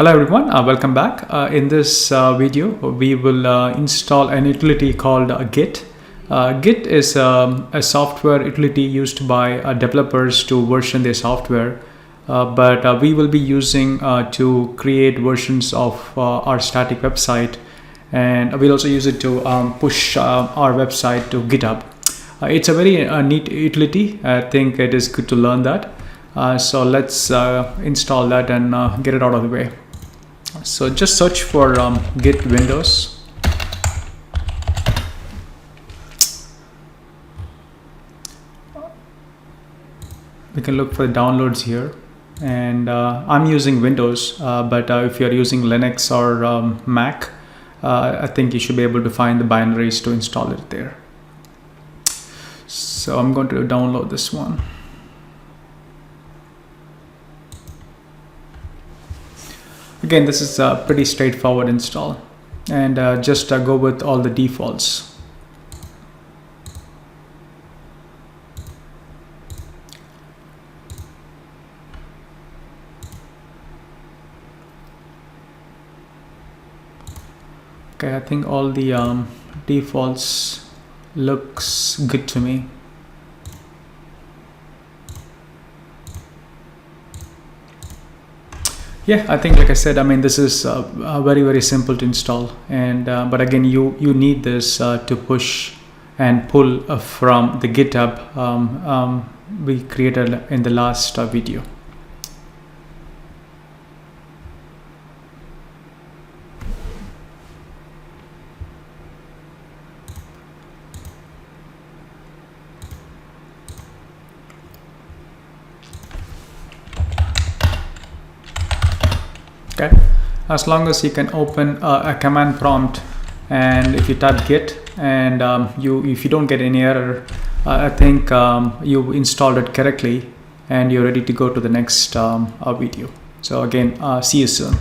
Hello everyone, welcome back. In this video, we will install an utility called Git. Git is a software utility used by developers to version their software, but we will be using to create versions of our static website, and we'll also use it to push our website to GitHub. It's a very neat utility. I think it is good to learn that. So let's install that and get it out of the way. So just search for Git Windows. We can look for the downloads here, and I'm using Windows, but if you're using Linux or Mac, I think you should be able to find the binaries to install it there. So I'm going to download this one. Again, this is a pretty straightforward install, and just go with all the defaults. Okay, I think all the defaults looks good to me. Yeah, I think, like I said, I mean, this is very simple to install, and but again, you need this to push and pull from the GitHub we created in the last video. Okay, as long as you can open a command prompt, and if you type git and if you don't get any error, I think you installed it correctly and you're ready to go to the next video. So again, see you soon.